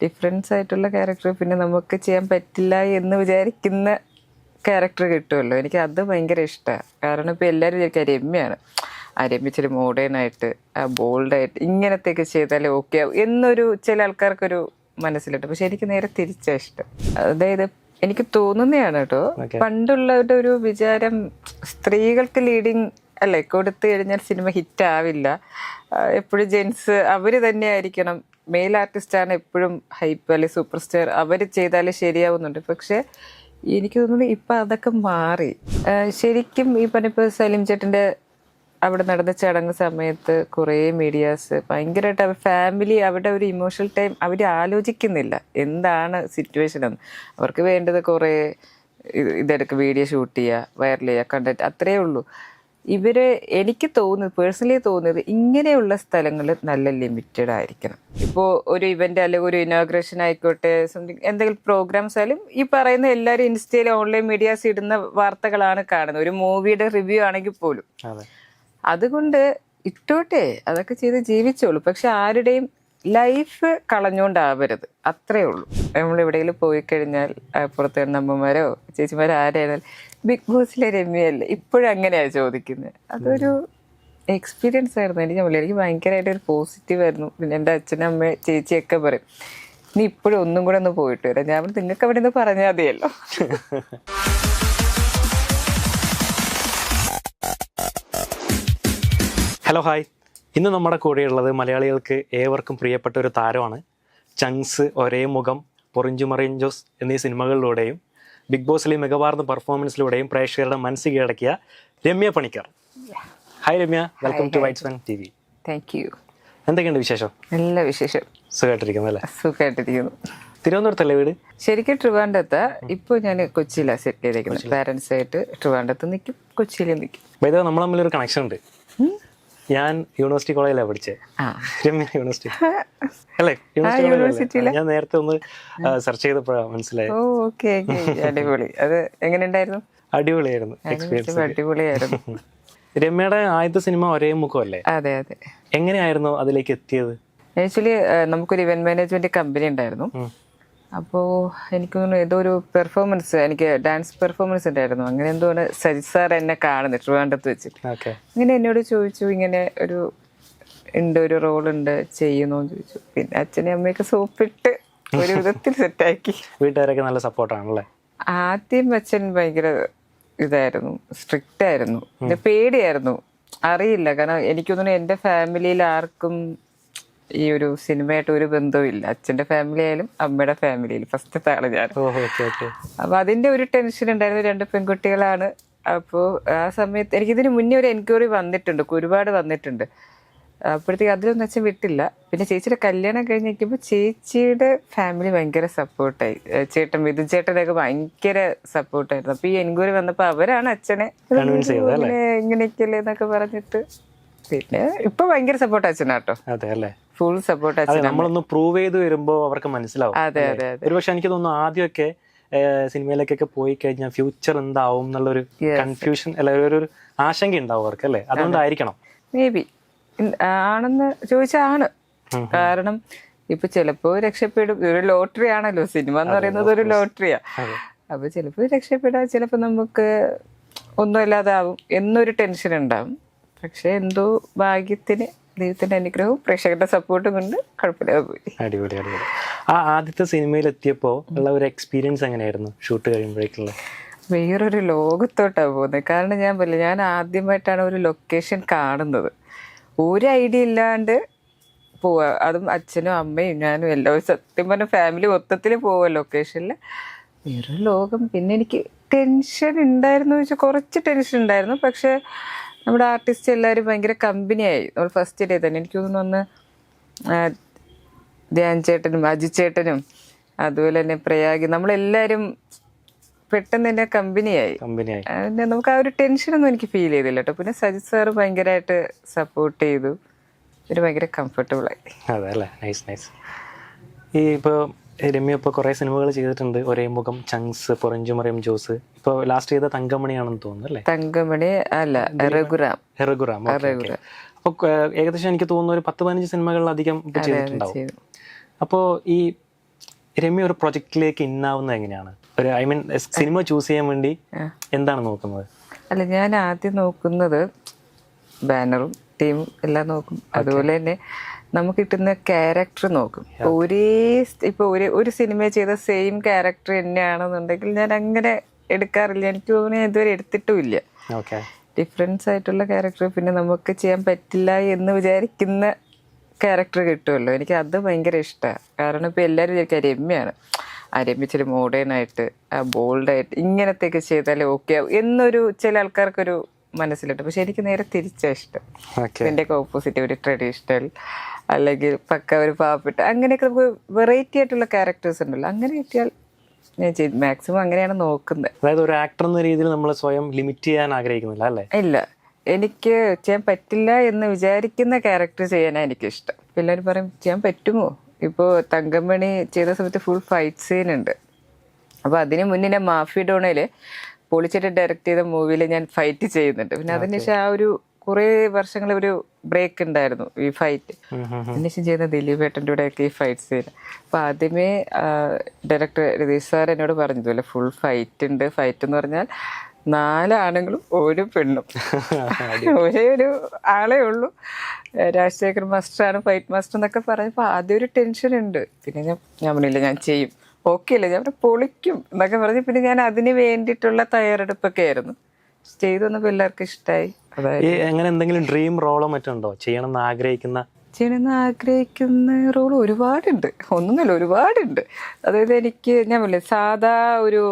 Difference ആയിട്ടുള്ള character, പിന്നെ നമുക്ക് ചെയ്യാൻ പറ്റില്ല എന്ന് വിചാരിക്കുന്ന ക്യാരക്ടർ കിട്ടുമല്ലോ. എനിക്ക് അത് ഭയങ്കര ഇഷ്ടമാണ്. കാരണം ഇപ്പോൾ എല്ലാവരും വിചാരിക്കുക രമ്യയാണ്, രമ്യ ഇച്ചിരി മോഡേൺ ആയിട്ട് ബോൾഡായിട്ട് ഇങ്ങനത്തെയൊക്കെ ചെയ്താലേ ഓക്കെ ആവും എന്നൊരു ചില ആൾക്കാർക്കൊരു മനസ്സിലുണ്ട്. പക്ഷെ എനിക്ക് നേരെ തിരിച്ചാണ് ഇഷ്ടം. അതായത് എനിക്ക് തോന്നുന്നതാണ് കേട്ടോ, പണ്ടുള്ളവരുടെ ഒരു വിചാരം സ്ത്രീകൾക്ക് ലീഡിങ് അല്ലേ കൊടുത്തു കഴിഞ്ഞാൽ സിനിമ ഹിറ്റ് ആവില്ല, എപ്പോഴും ജെൻസ് അവർ തന്നെ ആയിരിക്കണം, മെയിൽ ആർട്ടിസ്റ്റാണ് എപ്പോഴും ഹൈപ്പ് അല്ലെ സൂപ്പർ സ്റ്റാർ, അവർ ചെയ്താലേ ശരിയാവുന്നുണ്ട്. പക്ഷെ എനിക്ക് തോന്നുന്നു ഇപ്പം അതൊക്കെ മാറി. ശരിക്കും ഈ പറഞ്ഞപ്പോൾ സലീം ചേട്ടൻ്റെ അവിടെ നടന്ന ചടങ്ങ് സമയത്ത് കുറേ മീഡിയാസ് ഭയങ്കരമായിട്ട് അവർ ഫാമിലി അവരുടെ ഒരു ഇമോഷണൽ ടൈം അവർ ആലോചിക്കുന്നില്ല എന്താണ് സിറ്റുവേഷൻ എന്ന്. അവർക്ക് വേണ്ടത് കുറേ ഇതെടുക്കുക, വീഡിയോ ഷൂട്ട് ചെയ്യുക, വൈറൽ ചെയ്യുക, കണ്ടന്റ്, അത്രയേ ഉള്ളൂ. എനിക്ക് തോന്നുന്നത്, പേഴ്സണലി തോന്നുന്നത് ഇങ്ങനെയുള്ള സ്ഥലങ്ങൾ നല്ല ലിമിറ്റഡ് ആയിരിക്കണം. ഇപ്പോൾ ഒരു ഇവന്റ് അല്ലെങ്കിൽ ഒരു ഇനോഗ്രേഷൻ ആയിക്കോട്ടെ, സംതിങ് എന്തെങ്കിലും പ്രോഗ്രാംസ് ആയാലും ഈ പറയുന്ന എല്ലാവരും ഇൻസ്റ്റയിൽ ഓൺലൈൻ മീഡിയാസ് ഇടുന്ന വാർത്തകളാണ് കാണുന്നത്, ഒരു മൂവിയുടെ റിവ്യൂ ആണെങ്കിൽ പോലും. അതുകൊണ്ട് ഇട്ടോട്ടെ, അതൊക്കെ ചെയ്ത് ജീവിച്ചോളൂ. പക്ഷെ ആരുടെയും ലൈഫ് കളഞ്ഞുകൊണ്ടാവരുത്, അത്രേ ഉള്ളൂ. നമ്മളെവിടെയെങ്കിലും പോയി കഴിഞ്ഞാൽ പുറത്ത് വരുന്ന അമ്മമാരോ ചേച്ചിമാരോ ആരായാലും ബിഗ് ബോസിലെ രമ്യയല്ലേ ഇപ്പോഴും അങ്ങനെയാണ് ചോദിക്കുന്നത്. അതൊരു എക്സ്പീരിയൻസ് ആയിരുന്നു എനിക്ക് ഭയങ്കരമായിട്ട് ഒരു പോസിറ്റീവ് ആയിരുന്നു. പിന്നെ എൻ്റെ അച്ഛനും അമ്മ ചേച്ചിയൊക്കെ പറയും നീ ഇപ്പോഴും ഒന്നും കൂടെ ഒന്ന് പോയിട്ട് വരാം. ഞാൻ നിങ്ങൾക്ക് അവിടെ നിന്ന് പറഞ്ഞാൽ മതിയല്ലോ. ഹലോ ഹായ്, ഇന്ന് നമ്മുടെ കൂടെയുള്ളത് മലയാളികൾക്ക് ഏവർക്കും പ്രിയപ്പെട്ട ഒരു താരമാണ്. ചങ്സ്, ഒരേ മുഖം, പൊറിഞ്ചുമറിയൻ ജോസ് എന്നീ സിനിമകളിലൂടെയും ബിഗ് ബോസിലെ മികവാർന്ന പെർഫോമൻസിലൂടെയും പ്രേക്ഷകരുടെ മനസ്സ് കീഴടക്കിയ Ramya Panicker. Hi Ramya, welcome to whites one TV. Thank you. എന്തൊക്കെയുണ്ട് വിശേഷം? നല്ല വിശേഷം. സുഖമായിട്ടിരിക്കുന്നു അല്ലേ? സുഖമായിട്ടിരിക്കുന്നു. തിരുവനന്തപുരത്തല്ലേ വീട്? ശരിക്കും ട്രിവാൻഡ്രത്ത്. ഇപ്പോൾ ഞാൻ കൊച്ചിയിലാണ് സെറ്റിൽ ചെയ്തേക്കുന്നത്. പാരൻസ് ആയിട്ട് ട്രിവാൻഡ്രത്ത് നിൽക്കും, കൊച്ചിയിൽ നിൽക്കും. വൈദ്യുതി നമ്മൾ തമ്മിലൊരു കണക്ഷൻ ഉണ്ട്. ഞാൻ യൂണിവേഴ്സിറ്റി കോളേജിലാണ് പഠിച്ചത്. രമ്യ യൂണിവേഴ്സിറ്റി അല്ലേ? യൂണിവേഴ്സിറ്റി ഞാൻ നേരത്തെ ഒന്ന് സെർച്ച് ചെയ്തപ്പോഴാണ് മനസ്സിലായത്. അടിപൊളി. അത് എങ്ങനെ ഉണ്ടായിരുന്നു? അടിപൊളിയായിരുന്നു എക്സ്പീരിയൻസ്. അടിപൊളിയായിരുന്നു. രമ്യയുടെ ആദ്യത്തെ സിനിമ ഒരേ മുഖമല്ലേ? അതെ അതെ. എങ്ങനെയായിരുന്നു അതിലേക്ക് എത്തിയത്? ആക്ച്വലി നമുക്കൊരു ഇവന്റ് മാനേജ്മെന്റ് കമ്പനി ഉണ്ടായിരുന്നു. അപ്പോൾ എനിക്ക് തോന്നുന്നു ഏതോ ഒരു പെർഫോമൻസ്, എനിക്ക് ഡാൻസ് പെർഫോമൻസ് ഉണ്ടായിരുന്നു. അങ്ങനെ എന്തോന്ന് സജിത് സാർ എന്നെ കാണുന്നു ട്രിവാൻഡ്രത്ത് വെച്ചിട്ട്. അങ്ങനെ എന്നോട് ചോദിച്ചു, ഇങ്ങനെ ഒരു റോളുണ്ട്, ചെയ്യുന്നോന്ന് ചോദിച്ചു. പിന്നെ അച്ഛനെയും അമ്മയൊക്കെ സോപ്പിട്ട് ഒരു വിധത്തിൽ സെറ്റാക്കി. വീട്ടുകാരൊക്കെ നല്ല സപ്പോർട്ടാണല്ലേ? ആദ്യം അച്ഛൻ ഭയങ്കര ഇതായിരുന്നു, സ്ട്രിക്റ്റ് ആയിരുന്നു, പിന്നെ പേടിയായിരുന്നു. അറിയില്ല, കാരണം എനിക്ക് തോന്നുന്നു എൻ്റെ ഫാമിലിയിൽ ആർക്കും ഈ ഒരു സിനിമയായിട്ട് ഒരു ബന്ധവും ഇല്ല. അച്ഛൻ്റെ ഫാമിലി ആയാലും അമ്മയുടെ ഫാമിലിയിൽ ഫസ്റ്റത്തെ ആള് ഞാൻ. അപ്പൊ അതിന്റെ ഒരു ടെൻഷൻ ഉണ്ടായിരുന്നു. 2 പെൺകുട്ടികളാണ്. അപ്പോൾ ആ സമയത്ത് എനിക്കിതിന് മുന്നേ ഒരു എൻക്വയറി വന്നിട്ടുണ്ട്, ഒരുപാട് വന്നിട്ടുണ്ട്. അപ്പോഴത്തേക്ക് അതിലൊന്നും അച്ഛൻ വിട്ടില്ല. പിന്നെ ചേച്ചിയുടെ കല്യാണം കഴിഞ്ഞ് നിൽക്കുമ്പോൾ ചേച്ചിയുടെ ഫാമിലി ഭയങ്കര സപ്പോർട്ടായി. ചേട്ടൻ വിധു ചേട്ടനൊക്കെ ഭയങ്കര സപ്പോർട്ടായിരുന്നു. അപ്പൊ ഈ എൻക്വയറി വന്നപ്പോൾ അവരാണ് അച്ഛനെ ഇങ്ങനെയൊക്കെയല്ലേ എന്നൊക്കെ പറഞ്ഞിട്ട്. പിന്നെ ഇപ്പൊ ഭയങ്കര സപ്പോർട്ട് അച്ഛനാട്ടോ. അതെ അല്ലേ? ഫുൾ സപ്പോർട്ട് അച്ഛൻ. നമ്മളൊന്ന് പ്രൂവ് ചെയ്ത് വരുമ്പോ അവർക്ക് മനസ്സിലാവും. അതെ അതെ. ഒരുപക്ഷെ എനിക്ക് തോന്നുന്നു ആദ്യമൊക്കെ സിനിമയിലേക്കൊക്കെ പോയി കഴിഞ്ഞാൽ ഫ്യൂച്ചർ എന്താവും എന്നുള്ളൊരു കൺഫ്യൂഷൻ അല്ല, ഒരു ആശങ്ക ഉണ്ടാവും അവർക്ക് അല്ലേ? അതുകൊണ്ടായിരിക്കണം മേ ബി. ആണെന്ന് ചോദിച്ചാണ്. കാരണം ഇപ്പൊ ചിലപ്പോ രക്ഷപ്പെടും. ഒരു ലോട്ടറി ആണല്ലോ സിനിമ എന്ന് പറയുന്നത്, ഒരു ലോട്ടറിയാ. അപ്പൊ ചിലപ്പോ രക്ഷപ്പെടാം, ചിലപ്പോ നമുക്ക് ഒന്നും ഇല്ലാതാവും എന്നൊരു ടെൻഷൻ ഉണ്ടാവും. പക്ഷെ എന്തോ ഭാഗ്യത്തിന് ദൈവത്തിന്റെ അനുഗ്രഹവും പ്രേക്ഷകരുടെ സപ്പോർട്ടും കൊണ്ട് കുഴപ്പമില്ലാതെ പോയി. അടിപൊളി അടിപൊളി. ആ ആദ്യത്തെ സിനിമയിൽ എത്തിയപ്പോ ഉള്ള ഒരു എക്സ്പീരിയൻസ് എങ്ങനെയായിരുന്നു ഷൂട്ട് കഴിയുമ്പോഴേക്കുള്ള? വേറൊരു ലോകത്തോട്ടാണ് പോകുന്നത്. കാരണം ഞാൻ ആദ്യമായിട്ടാണ് ഒരു ലൊക്കേഷൻ കാണുന്നത്. ഒരു ഐഡിയ ഇല്ലാണ്ട് പോവാ. അതും അച്ഛനും അമ്മയും ഞാനും എല്ലാവരും സത്യം പറഞ്ഞ ഫാമിലി മൊത്തത്തിൽ പോവാ ലൊക്കേഷനിൽ. വേറൊരു ലോകം. പിന്നെ എനിക്ക് ടെൻഷൻ ഉണ്ടായിരുന്നു വെച്ചാൽ കുറച്ച് ടെൻഷൻ ഉണ്ടായിരുന്നു. പക്ഷെ നമ്മുടെ ആർട്ടിസ്റ്റ് എല്ലാവരും ഭയങ്കര കമ്പനിയായി. നമ്മൾ ഫസ്റ്റ് ഡേ തന്നെ എനിക്ക് തോന്നുന്നു ധ്യാൻ ചേട്ടനും അജിത് ചേട്ടനും അതുപോലെ തന്നെ പ്രയാഗി, നമ്മളെല്ലാവരും പെട്ടെന്ന് തന്നെ കമ്പനിയായി. നമുക്ക് ആ ഒരു ടെൻഷനൊന്നും എനിക്ക് ഫീൽ ചെയ്തില്ല കേട്ടോ. പിന്നെ സജിത് സാറ് ഭയങ്കരമായിട്ട് സപ്പോർട്ട് ചെയ്തു. ഒരു ഭയങ്കര കംഫർട്ടബിൾ ആയി. അതെ അല്ലേ? Nice nice. ഈ ഇപ്പോൾ രമ്യ ഇപ്പോൾ കുറേ സിനിമകൾ ചെയ്തിട്ടുണ്ട്. ഒരേ മുഖം, ചങ്സ്, പൊറിഞ്ചുമറിയം ജോസ്, ഇപ്പോൾ ലാസ്റ്റ് ചെയ്ത തങ്കമണിയാണെന്ന് തോന്നുന്നു അല്ലേ? തങ്കമണി അല്ല, രഘുറാം. അപ്പോൾ ഏകദേശം എനിക്ക് തോന്നുന്നു ഒരു 10-15 സിനിമകളിലധികം ഇപ്പോൾ ചെയ്തിട്ടുണ്ടാവും. അപ്പോൾ ഈ രമ്യ ഒരു പ്രൊജക്റ്റിലേക്ക് ഇന്നാവുന്നത് എങ്ങനെയാണ്? ഒരു ഐ മീൻ സിനിമ ചൂസ് ചെയ്യാൻ വേണ്ടി എന്താണ് നോക്കുന്നത്? അല്ല, ഞാൻ ആദ്യം നോക്കുന്നത് ബാനറും ടീമും എല്ലാം നോക്കും. അതുപോലെ തന്നെ നമുക്ക് കിട്ടുന്ന ക്യാരക്ടർ നോക്കും. ഇപ്പോൾ ഒരു സിനിമ ചെയ്ത സെയിം ക്യാരക്ടർ തന്നെയാണെന്നുണ്ടെങ്കിൽ ഞാൻ അങ്ങനെ എടുക്കാറില്ല. എനിക്ക് തോന്നുന്നു ഞാൻ ഇതുവരെ എടുത്തിട്ടുമില്ല. ഡിഫറൻസ് ആയിട്ടുള്ള ക്യാരക്ടർ, പിന്നെ നമുക്ക് ചെയ്യാൻ പറ്റില്ല എന്ന് വിചാരിക്കുന്ന ക്യാരക്ടർ കിട്ടുമല്ലോ. എനിക്ക് അത് ഭയങ്കര ഇഷ്ടമാണ്. കാരണം ഇപ്പോൾ എല്ലാവരും വിചാരിക്കുക രമ്യാണ്, രമ്യ ഇച്ചിരി മോഡേണായിട്ട് ബോൾഡായിട്ട് ഇങ്ങനത്തെയൊക്കെ ചെയ്താലേ ഓക്കെ ആവും എന്നൊരു ചില ആൾക്കാർക്കൊരു മനസ്സിലുണ്ട്. പക്ഷെ എനിക്ക് നേരെ തിരിച്ചാ ഇഷ്ടം. എൻ്റെയൊക്കെ ഓപ്പോസിറ്റ് ഒരു ട്രഡീഷണൽ അല്ലെങ്കിൽ പക്ക ഒരു പാവപ്പെട്ട അങ്ങനെയൊക്കെ നമുക്ക് വെറൈറ്റി ആയിട്ടുള്ള ക്യാരക്ടേഴ്സ് ഉണ്ടല്ലോ, അങ്ങനെ കിട്ടിയാൽ ഞാൻ ചെയ്തു. മാക്സിമം അങ്ങനെയാണ് നോക്കുന്നത്. അതായത് ഒരു ആക്ടർ എന്ന രീതിയിൽ നമ്മൾ സ്വയം ലിമിറ്റ് ചെയ്യാൻ ആഗ്രഹിക്കുന്നില്ല അല്ലേ? ഇല്ല, എനിക്ക് ചെയ്യാൻ പറ്റില്ല എന്ന് വിചാരിക്കുന്ന ക്യാരക്ടർ ചെയ്യാനാണ് എനിക്കിഷ്ടം. എല്ലാവരും പറയും ചെയ്യാൻ പറ്റുമോ? ഇപ്പോൾ തങ്കമണി ചെയ്ത സമയത്ത് ഫുൾ ഫൈറ്റ് സീൻ ഉണ്ട്. അപ്പോൾ അതിന് മുന്നേ ഞാൻ മാഫി ഡോണയിൽ പൊളിച്ചിട്ട് ഡയറക്റ്റ് ചെയ്ത മൂവിയിൽ ഞാൻ ഫൈറ്റ് ചെയ്യുന്നുണ്ട്. പിന്നെ അതിനുശേഷം ആ ഒരു കുറേ വർഷങ്ങൾ ഒരു ബ്രേക്ക് ഉണ്ടായിരുന്നു ഈ ഫൈറ്റ്. അതിനുശേഷം ചെയ്യുന്ന ദിലീപേട്ടൻ്റെ കൂടെയൊക്കെ ഈ ഫൈറ്റ് സീൻ. അപ്പോൾ ആദ്യമേ ഡയറക്ടർ രതീഷ് സാർ എന്നോട് പറഞ്ഞതുപോലെ ഫുൾ ഫൈറ്റ് ഉണ്ട്. ഫൈറ്റ് എന്ന് പറഞ്ഞാൽ 4 ആണുങ്ങളും ഒരു പെണ്ണും, ഒരേ ഒരു ആളേ ഉള്ളൂ. രാജശേഖർ മാസ്റ്ററാണ് ഫൈറ്റ് മാസ്റ്റർ എന്നൊക്കെ പറഞ്ഞപ്പോൾ ആദ്യം ഒരു ടെൻഷൻ ഉണ്ട്. പിന്നെ ഞാൻ പറഞ്ഞില്ല ഞാൻ ചെയ്യും, ഓക്കെ അല്ലേ, ഞാൻ പൊളിക്കും എന്നൊക്കെ പറഞ്ഞ് പിന്നെ ഞാൻ അതിന് വേണ്ടിയിട്ടുള്ള തയ്യാറെടുപ്പൊക്കെ ആയിരുന്നു. ചെയ്തു വന്നപ്പോൾ എല്ലാവർക്കും ഇഷ്ടമായി. അതായത് അങ്ങനെ എന്തെങ്കിലും ഡ്രീം റോളോ മറ്റുണ്ടോ ചെയ്യണമെന്ന് ആഗ്രഹിക്കുന്ന റോൾ ഒരുപാടുണ്ട്, ഒന്നുമില്ല ഒരുപാടുണ്ട്. അതായത് ഞാൻ പറഞ്ഞില്ലേ സാധാ ഒരു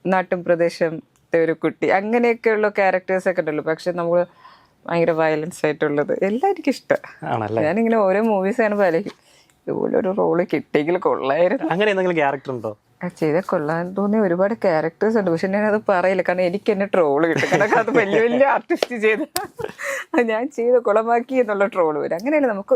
നാട്ടും പ്രദേശത്തെ ഒരു കുട്ടി അങ്ങനെയൊക്കെയുള്ള ക്യാരക്ടേഴ്സൊക്കെ ഉണ്ടല്ലോ. പക്ഷെ നമ്മൾ ഭയങ്കര വയലൻസ് ആയിട്ടുള്ളത് എല്ലാം എനിക്കിഷ്ടമാണ്. ഞാനിങ്ങനെ ഓരോ മൂവീസ് കാണുമ്പോൾ അല്ലെങ്കിൽ ഇതുപോലെ ഒരു റോള് കിട്ടിയെങ്കിൽ കൊള്ളായിരുന്നു. അങ്ങനെ എന്തെങ്കിലും ക്യാരക്ടർ ഉണ്ടോ? ചെയ്ത കൊള്ളാൻ തോന്നിയ ഒരുപാട് ക്യാരക്ടേഴ്സ് ഉണ്ട്. പക്ഷെ ഞാനത് പറയില്ല, കാരണം എനിക്ക് എന്നെ ട്രോള് കിട്ടും. കാരണം അത് വലിയ വലിയ ആർട്ടിസ്റ്റ് ചെയ്ത ഞാൻ ചെയ്ത് കുളമാക്കി എന്നുള്ള ട്രോള് വരും. അങ്ങനെയല്ല, നമുക്ക്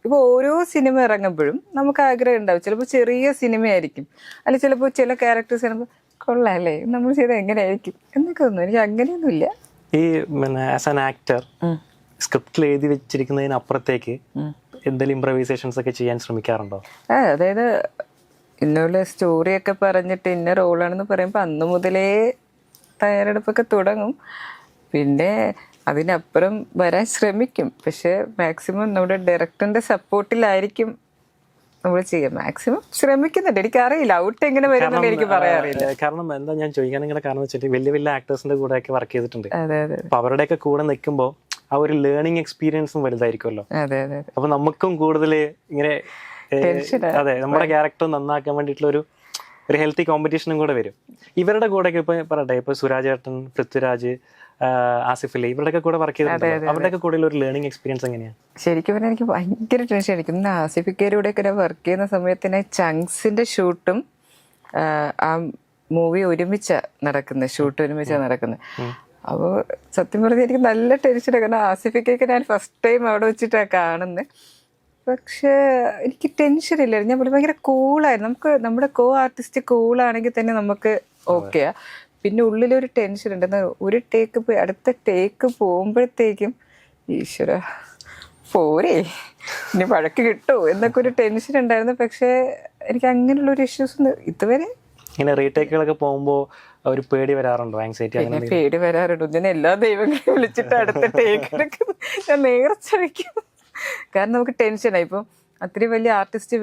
ഇപ്പോൾ ഓരോ സിനിമ ഇറങ്ങുമ്പോഴും നമുക്ക് ആഗ്രഹം ഉണ്ടാവും. ചിലപ്പോൾ ചെറിയ സിനിമയായിരിക്കും, അല്ലെങ്കിൽ ചിലപ്പോൾ ചില ക്യാരക്ടേഴ്സ് കാണുമ്പോൾ കൊള്ളാല്ലേ നമ്മൾ ചെയ്താൽ എങ്ങനെയായിരിക്കും എന്നൊക്കെ തോന്നും. എനിക്ക് അങ്ങനെയൊന്നുമില്ല. ഈ ആസ് ആൻ ആക്ടർ സ്ക്രിപ്റ്റിൽ എഴുതി വെച്ചിരിക്കുന്നതിനപ്പുറത്തേക്ക് എന്തെങ്കിലും ഇംപ്രവൈസേഷൻസ് ഒക്കെ ചെയ്യാൻ ശ്രമിക്കാറുണ്ടോ? അതായത് ഇന്നുള്ള സ്റ്റോറിയൊക്കെ പറഞ്ഞിട്ട് ഇന്ന റോളാണെന്ന് പറയുമ്പോൾ അന്ന് മുതലേ തയ്യാറെടുപ്പൊക്കെ തുടങ്ങും. പിന്നെ അതിനപ്പുറം വരാൻ ശ്രമിക്കും. പക്ഷെ മാക്സിമം നമ്മുടെ ഡയറക്ടറിന്റെ സപ്പോർട്ടിലായിരിക്കും നമ്മൾ ചെയ്യാം. മാക്സിമം ശ്രമിക്കുന്നുണ്ട്. എനിക്കറിയില്ല ഔട്ട് എങ്ങനെ വരുന്നുണ്ട്, എനിക്ക് പറയാറില്ല. കാരണം എന്താ ഞാൻ ചോദിക്കാൻ നിങ്ങളുടെ കാരണം വെച്ചിട്ട് വലിയ വലിയ ആക്ടേഴ്സിന്റെ കൂടെ ഒക്കെ വർക്ക് ചെയ്തിട്ടുണ്ട്. അതെ അതെ. അപ്പൊ അവരുടെയൊക്കെ കൂടെ നിൽക്കുമ്പോൾ ആ ഒരു ലേണിംഗ് എക്സ്പീരിയൻസും വലുതായിരിക്കുമല്ലോ. അതെ അതെ. അപ്പൊ നമുക്കും കൂടുതൽ ഇങ്ങനെ അതെ നമ്മുടെ ക്യാരക്ടർ നന്നാക്കാൻ വേണ്ടിയിട്ടുള്ള ഒരു ഹെൽത്തി കോമ്പറ്റീഷനും കൂടെ വരും. ഇവരുടെ കൂടെ ഇപ്പൊ പറയട്ടെ, ഇപ്പൊ സുരാജ് ഏട്ടൻ, പൃഥ്വിരാജ്, ആസിഫ് അലി ഇവരുടെയൊക്കെ കൂടെ വർക്ക് ചെയ്തിട്ടുണ്ട്. അവരുടെയൊക്കെ കൂടെ ഒരു ലേണിംഗ് എക്സ്പീരിയൻസ് എങ്ങനെയാണ്? ശരിക്കും പറഞ്ഞാൽ എനിക്ക് ഭയങ്കര ടെൻഷൻ അടിക്കും. ആസിഫിക്കയിലൂടെയൊക്കെ ഞാൻ വർക്ക് ചെയ്യുന്ന സമയത്ത് ചങ്സിന്റെ ഷൂട്ടും ആ മൂവി ഒരുമിച്ചാണ് നടക്കുന്നത്. അപ്പോൾ സത്യം പറഞ്ഞാൽ എനിക്ക് നല്ല ടെൻഷനാണ്. കാരണം ആസിഫിക്കൊക്കെ ഞാൻ ഫസ്റ്റ് ടൈം അവിടെ വെച്ചിട്ടാണ് കാണുന്നത്. പക്ഷേ എനിക്ക് ടെൻഷനില്ലായിരുന്നു. ഞാൻ ഭയങ്കര കൂളായിരുന്നു. നമ്മുടെ കോ ആർട്ടിസ്റ്റ് കൂളാണെങ്കിൽ തന്നെ നമുക്ക് ഓക്കെയാ. പിന്നെ ഉള്ളിലൊരു ടെൻഷൻ ഉണ്ട്. എന്നാൽ ഒരു ടേക്ക് പോയി അടുത്ത ടേക്ക് പോകുമ്പോഴത്തേക്കും ഈശ്വര പോരേ ഇനി വഴക്ക് കിട്ടുമോ എന്നൊക്കെ ഒരു ടെൻഷൻ ഉണ്ടായിരുന്നു. പക്ഷേ എനിക്ക് അങ്ങനെയുള്ളൊരു ഇഷ്യൂസ് ഇതുവരെ ഇങ്ങനെ റീടേക്കുകളൊക്കെ പോകുമ്പോൾ ഒരു പേടി വരാറുണ്ടോ? ആങ്സൈറ്റി? പിന്നെ പേടി വരാറുണ്ട്. ഞാൻ എല്ലാ ദൈവങ്ങളെയും വിളിച്ചിട്ട് അടുത്ത ടേക്ക് ഞാൻ നേർച്ച വയ്ക്കും. കാരണം നമുക്ക് ടെൻഷനായി. ഇപ്പം അത്രയും വലിയ ആർട്ടിസ്റ്റ്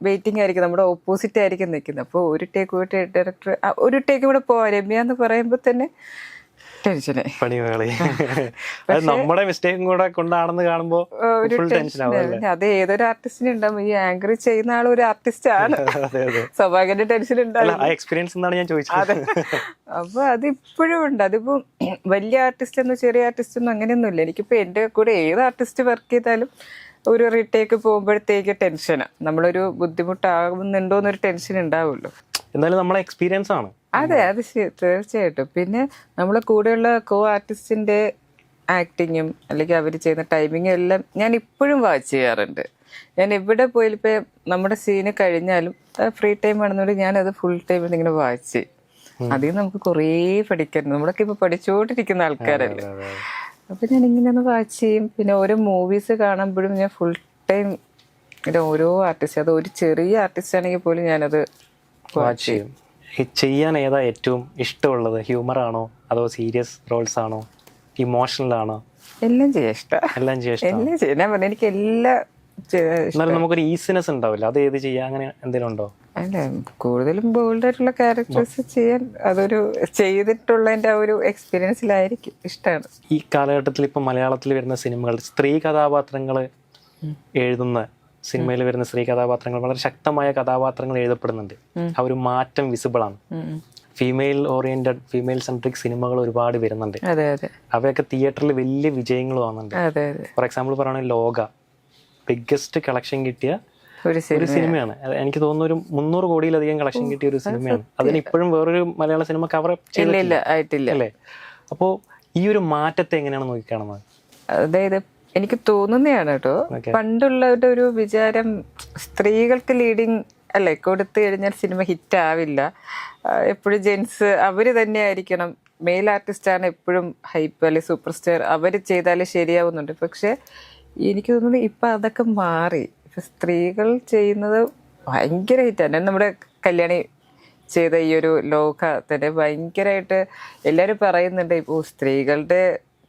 വെയിറ്റിംഗ് ആയിരിക്കും, നമ്മുടെ ഓപ്പോസിറ്റ് ആയിരിക്കും നിൽക്കുന്നത്. അപ്പോൾ ഒരു ടേക്ക് പോയിട്ട് ഡയറക്ടർ ഒരു ടേക്ക് കൂടെ പോവാം രമ്യ എന്ന് പറയുമ്പോൾ തന്നെ ടെൻഷനായി. നമ്മുടെ മിസ്റ്റേക്കും കൂടെ കൊണ്ടാണെന്ന് കാണുമ്പോൾ അത് ഏതൊരു ആർട്ടിസ്റ്റിനും ഉണ്ടാവും. ഈ ആങ്കർ ചെയ്യുന്ന ആൾ ഒരു ആർട്ടിസ്റ്റ് ആണ്, സ്വാഭാവികന്റെ ടെൻഷൻ ഉണ്ടാവും. അതെ. അപ്പൊ അതിപ്പോഴും ഉണ്ട്. അതിപ്പോ വലിയ ആർട്ടിസ്റ്റ് എന്നോ ചെറിയ ആർട്ടിസ്റ്റ് എന്നോ അങ്ങനെയൊന്നും ഇല്ല. എനിക്കിപ്പോ എന്റെ കൂടെ ഏത് ആർട്ടിസ്റ്റ് വർക്ക് ചെയ്താലും ഒരു റീടേക്ക് പോകുമ്പോഴത്തേക്ക് ടെൻഷനാണ്. നമ്മളൊരു ബുദ്ധിമുട്ടാകുന്നുണ്ടോ എന്നൊരു ടെൻഷൻ ഉണ്ടാവുമല്ലോ. എന്നാലും നമ്മളെ എക്സ്പീരിയൻസ് ആണ്. അതെ, അത് തീർച്ചയായിട്ടും. പിന്നെ നമ്മളെ കൂടെയുള്ള കോ ആർട്ടിസ്റ്റിന്റെ ആക്ടിങ്ങും അല്ലെങ്കിൽ അവർ ചെയ്യുന്ന ടൈമിങ്ങും എല്ലാം ഞാൻ ഇപ്പോഴും വാച്ച് ചെയ്യാറുണ്ട്. ഞാൻ എവിടെ പോയാലും ഇപ്പം നമ്മുടെ സീന് കഴിഞ്ഞാലും ഫ്രീ ടൈം ആണെന്നുണ്ടെങ്കിൽ ഞാനത് ഫുൾ ടൈം ഇങ്ങനെ വാച്ച് ചെയ്യും. അതിൽ നമുക്ക് കുറേ പഠിക്കാറുണ്ട്. നമ്മളൊക്കെ ഇപ്പൊ പഠിച്ചുകൊണ്ടിരിക്കുന്ന ആൾക്കാരല്ലേ. അപ്പൊ ഞാൻ ഇങ്ങനെ ഒന്ന് വാച്ച് ചെയ്യും. പിന്നെ ഓരോ മൂവീസ് കാണുമ്പോഴും ഞാൻ ഫുൾ ടൈം പിന്നെ ഓരോ ആർട്ടിസ്റ്റ്, അത് ഒരു ചെറിയ ആർട്ടിസ്റ്റ് ആണെങ്കിൽ പോലും ഞാനത് വാച്ച് ചെയ്യും. ഈ ചെയ്യാൻ ഏതാ ഏറ്റവും ഇഷ്ടമുള്ളത്? ഹ്യൂമർ ആണോ അതോ സീരിയസ് റോൾസ് ആണോ ഇമോഷണൽ ആണോ? എല്ലാം ചെയ്യാൻ ഇഷ്ടം, എല്ലാം ചെയ്യാൻ ഇഷ്ടം. എല്ലാം ചെയ്യാൻ ഞാൻ പറഞ്ഞു എനിക്ക് എല്ലാം എന്നാലും നമുക്കൊരു ഈസിനെസ് ഉണ്ടാവില്ല, അത് ഏത് ചെയ്യാൻ അങ്ങനെ എന്തെങ്കിലും ഉണ്ടോ? അല്ല, കൂടുതലും ബോൾഡ് ആയിട്ടുള്ള ക്യാരക്ടേഴ്സ് ചെയ്യാൻ അതൊരു ചെയ്തിട്ടുള്ളതിൻ്റെ ആ ഒരു എക്സ്പീരിയൻസിലായിരിക്കും ഇഷ്ടമാണ്. ഈ കാലഘട്ടത്തിൽ ഇപ്പം മലയാളത്തിൽ വരുന്ന സിനിമകൾ സ്ത്രീ കഥാപാത്രങ്ങൾ എഴുതുന്ന സിനിമയിൽ വരുന്ന സ്ത്രീ കഥാപാത്രങ്ങൾ വളരെ ശക്തമായ കഥാപാത്രങ്ങൾ എഴുതപ്പെടുന്നുണ്ട്. ആ ഒരു മാറ്റം വിസിബിളാണ്. ഫീമെയിൽ ഓറിയന്റഡ്, ഫീമെയിൽ സെൻട്രിക് സിനിമകൾ ഒരുപാട് വരുന്നുണ്ട്. അതെ അതെ, അവയൊക്കെ തിയേറ്ററിൽ വലിയ വിജയങ്ങൾ വന്നിട്ടുണ്ട്. അതെ അതെ. ഫോർ എക്സാമ്പിൾ പറയുകയാണെങ്കിൽ ലോക ബിഗ്ഗസ്റ്റ് കളക്ഷൻ കിട്ടിയ ഒരു ഒരു സിനിമയാണ്. എനിക്ക് തോന്നുന്നു ഒരു 300 കോടിയിലധികം കളക്ഷൻ കിട്ടിയ ഒരു സിനിമയാണ്. അതിന് ഇപ്പോഴും വേറൊരു മലയാള സിനിമ കവർ ചെയ്തിട്ടില്ല ആയിട്ടില്ല അല്ലേ? അപ്പോൾ ഈ ഒരു മാറ്റത്തെ എങ്ങനെയാണ് നോക്കിക്കാണുന്നത്? അതായത് എനിക്ക് തോന്നുന്നതാണ് കേട്ടോ, പണ്ടുള്ളവരുടെ ഒരു വിചാരം സ്ത്രീകൾക്ക് ലീഡിങ് അല്ലേ കൊടുത്തു കഴിഞ്ഞാൽ സിനിമ ഹിറ്റ് ആവില്ല, എപ്പോഴും ജെൻസ് അവർ തന്നെ ആയിരിക്കണം, മെയിൽ ആർട്ടിസ്റ്റാണ് എപ്പോഴും ഹൈപ്പ് അല്ലെ സൂപ്പർ സ്റ്റാർ, അവർ ചെയ്താലേ ശരിയാവുന്നുണ്ട്. പക്ഷെ എനിക്ക് തോന്നുന്നു ഇപ്പം അതൊക്കെ മാറി. ഇപ്പം സ്ത്രീകൾ ചെയ്യുന്നത് ഭയങ്കര ഹിറ്റാണ്. നമ്മുടെ കല്യാണി ചെയ്ത ഈ ഒരു ലോക തന്നെ ഭയങ്കരമായിട്ട് എല്ലാവരും പറയുന്നുണ്ട്. ഇപ്പോൾ സ്ത്രീകളുടെ